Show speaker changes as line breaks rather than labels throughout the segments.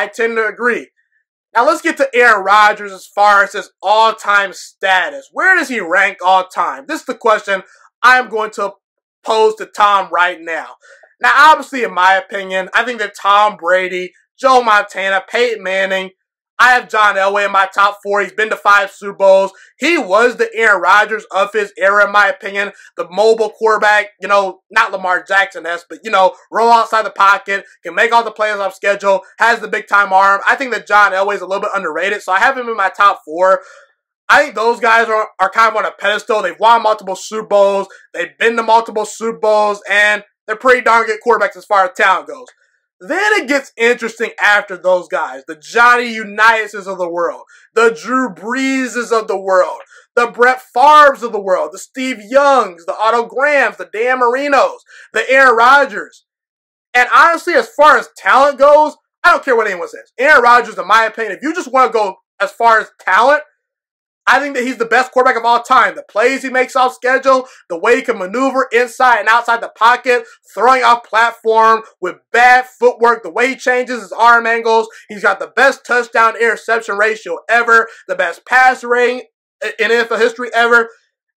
I tend to agree. Now let's get to Aaron Rodgers as far as his all-time status. Where does he rank all-time? This is the question I'm going to pose to Tom right now. Now, obviously, in my opinion, I think that Tom Brady, Joe Montana, Peyton Manning, I have John Elway in my top 4. He's been to 5 Super Bowls. He was the Aaron Rodgers of his era, in my opinion. The mobile quarterback, not Lamar Jackson-esque, but, roll outside the pocket, can make all the plays off schedule, has the big-time arm. I think that John Elway is a little bit underrated, so I have him in my top 4. I think those guys are kind of on a pedestal. They've won multiple Super Bowls. They've been to multiple Super Bowls, and they're pretty darn good quarterbacks as far as talent goes. Then it gets interesting after those guys. The Johnny Unitas of the world. The Drew Breeses of the world. The Brett Favres of the world. The Steve Youngs. The Otto Grahams. The Dan Marinos. The Aaron Rodgers. And honestly, as far as talent goes, I don't care what anyone says. Aaron Rodgers, in my opinion, if you just want to go as far as talent, I think that he's the best quarterback of all time. The plays he makes off schedule, the way he can maneuver inside and outside the pocket, throwing off platform with bad footwork, the way he changes his arm angles. He's got the best touchdown interception ratio ever, the best pass rating in NFL history ever.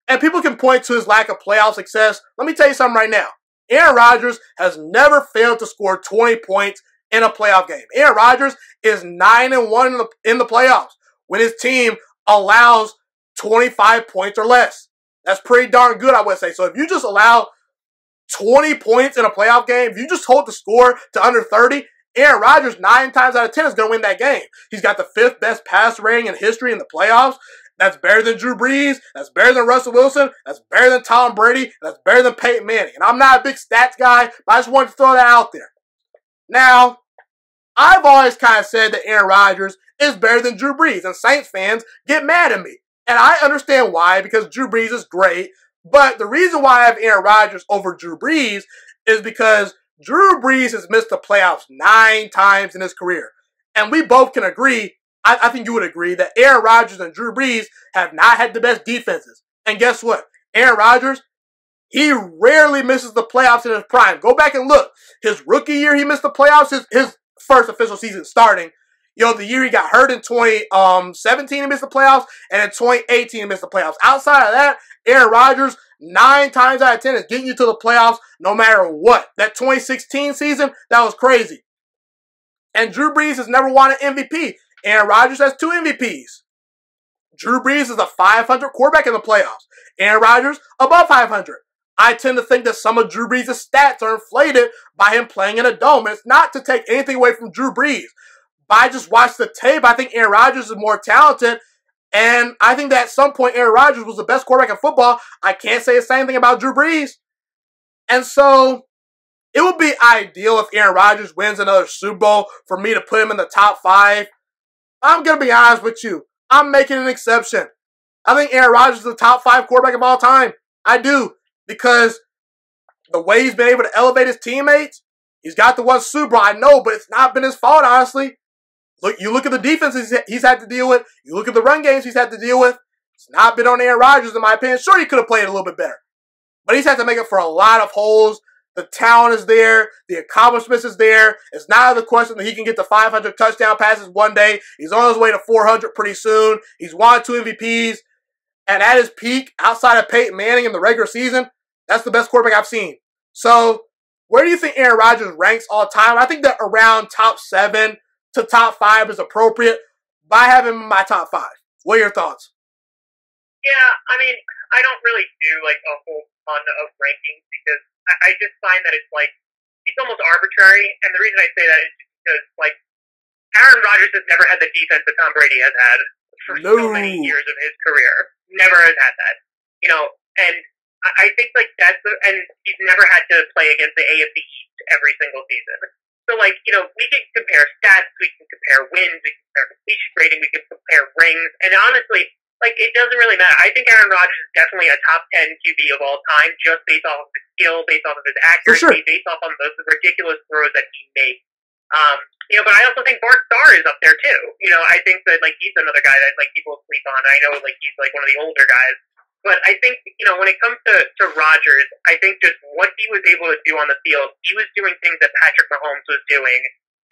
And people can point to his lack of playoff success. Let me tell you something right now. Aaron Rodgers has never failed to score 20 points in a playoff game. Aaron Rodgers is 9-1 in the playoffs when his team allows 25 points or less. That's pretty darn good, I would say. So if you just allow 20 points in a playoff game, if you just hold the score to under 30, Aaron Rodgers 9 times out of 10 is going to win that game. He's got the 5th best pass rating in history in the playoffs. That's better than Drew Brees. That's better than Russell Wilson. That's better than Tom Brady. That's better than Peyton Manning. And I'm not a big stats guy, but I just wanted to throw that out there. Now, I've always kind of said that Aaron Rodgers is better than Drew Brees, and Saints fans get mad at me. And I understand why, because Drew Brees is great, but the reason why I have Aaron Rodgers over Drew Brees is because Drew Brees has missed the playoffs 9 times in his career. And we both can agree, I think you would agree, that Aaron Rodgers and Drew Brees have not had the best defenses. And guess what? Aaron Rodgers, he rarely misses the playoffs in his prime. Go back and look. His rookie year, he missed the playoffs, his first official season starting. The year he got hurt in 2017, he missed the playoffs, and in 2018, he missed the playoffs. Outside of that, Aaron Rodgers, 9 times out of 10 is getting you to the playoffs no matter what. That 2016 season, that was crazy. And Drew Brees has never won an MVP. Aaron Rodgers has 2 MVPs. Drew Brees is a 500 quarterback in the playoffs. Aaron Rodgers, above 500. I tend to think that some of Drew Brees' stats are inflated by him playing in a dome. And it's not to take anything away from Drew Brees. But I just watched the tape. I think Aaron Rodgers is more talented. And I think that at some point Aaron Rodgers was the best quarterback in football. I can't say the same thing about Drew Brees. And so it would be ideal if Aaron Rodgers wins another Super Bowl for me to put him in the top 5. I'm going to be honest with you. I'm making an exception. I think Aaron Rodgers is the top 5 quarterback of all time. I do. Because the way he's been able to elevate his teammates, he's got the 1 Super Bowl. I know, but it's not been his fault, honestly. You look at the defenses he's had to deal with. You look at the run games he's had to deal with. It's not been on Aaron Rodgers, in my opinion. Sure, he could have played a little bit better. But he's had to make up for a lot of holes. The talent is there. The accomplishments is there. It's not out of the question that he can get to 500 touchdown passes one day. He's on his way to 400 pretty soon. He's won 2 MVPs. And at his peak, outside of Peyton Manning in the regular season, that's the best quarterback I've seen. So, where do you think Aaron Rodgers ranks all time? I think that around top 7 to top 5 is appropriate, but I have him in my top 5. What are your thoughts?
Yeah, I mean, I don't really do a whole ton of rankings because I just find that it's almost arbitrary, and the reason I say that is just because Aaron Rodgers has never had the defense that Tom Brady has had for so many years of his career. Never has had that, and I think and he's never had to play against the AFC East every single season. So, we can compare stats, we can compare wins, we can compare completion rating, we can compare rings, and honestly, it doesn't really matter. I think Aaron Rodgers is definitely a top 10 QB of all time, just based off of his skill, based off of his accuracy, based off of those ridiculous throws that he makes. But I also think Bart Starr is up there too. I think that he's another guy that people sleep on. I know he's one of the older guys. But I think, when it comes to Rodgers, I think just what he was able to do on the field, he was doing things that Patrick Mahomes was doing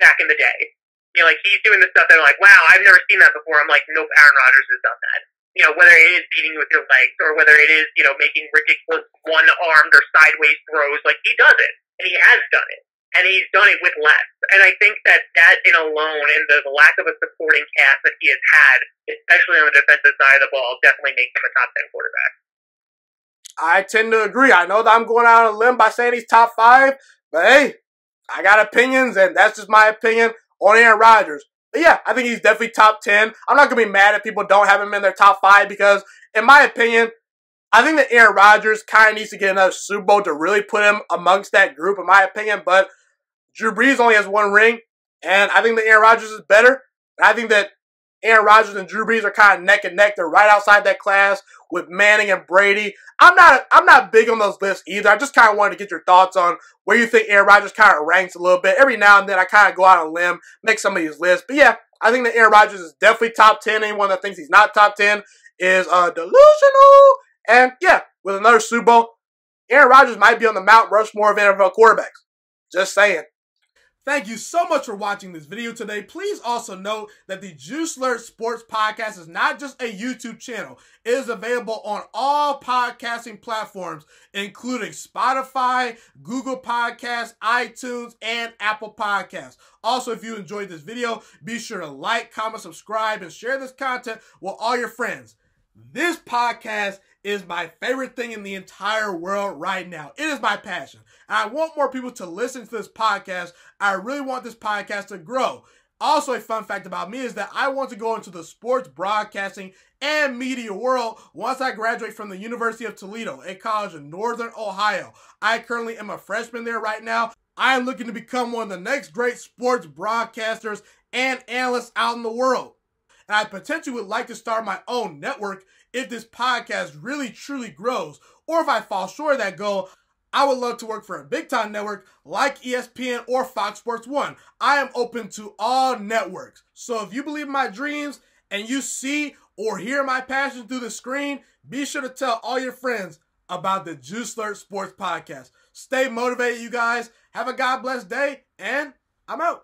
back in the day. You know, like, he's doing the stuff that I'm like, wow, I've never seen that before. I'm like, nope, Aaron Rodgers has done that. You know, whether it is beating with your legs or whether it is, you know, making ridiculous one-armed or sideways throws, like, he does it. And he has done it. And he's done it with less. And I think that in alone and the lack of a supporting cast that he has had, especially on the defensive side of the ball, definitely makes him a top 10 quarterback.
I tend to agree. I know that I'm going out on a limb by saying he's top 5, but hey, I got opinions, and that's just my opinion on Aaron Rodgers. But yeah, I think he's definitely top 10. I'm not going to be mad if people don't have him in their top 5 because, in my opinion, I think that Aaron Rodgers kind of needs to get another Super Bowl to really put him amongst that group, in my opinion. But Drew Brees only has 1 ring, and I think that Aaron Rodgers is better. And I think that Aaron Rodgers and Drew Brees are kind of neck and neck. They're right outside that class with Manning and Brady. I'm not big on those lists either. I just kind of wanted to get your thoughts on where you think Aaron Rodgers kind of ranks a little bit. Every now and then I kind of go out on a limb, make some of these lists. But yeah, I think that Aaron Rodgers is definitely top 10. Anyone that thinks he's not top 10 is delusional. And yeah, with another Super Bowl, Aaron Rodgers might be on the Mount Rushmore of NFL quarterbacks. Just saying. Thank you so much for watching this video today. Please also note that the Juice Alert Sports Podcast is not just a YouTube channel. It is available on all podcasting platforms, including Spotify, Google Podcasts, iTunes, and Apple Podcasts. Also, if you enjoyed this video, be sure to like, comment, subscribe, and share this content with all your friends. This podcast is my favorite thing in the entire world right now. It is my passion. And I want more people to listen to this podcast. I really want this podcast to grow. Also, a fun fact about me is that I want to go into the sports broadcasting and media world once I graduate from the University of Toledo, a college in Northern Ohio. I currently am a freshman there right now. I am looking to become one of the next great sports broadcasters and analysts out in the world. And I potentially would like to start my own network if this podcast really truly grows. Or if I fall short of that goal, I would love to work for a big-time network like ESPN or Fox Sports 1. I am open to all networks. So if you believe in my dreams and you see or hear my passion through the screen, be sure to tell all your friends about the Juice Alert Sports Podcast. Stay motivated, you guys. Have a God bless day, and I'm out.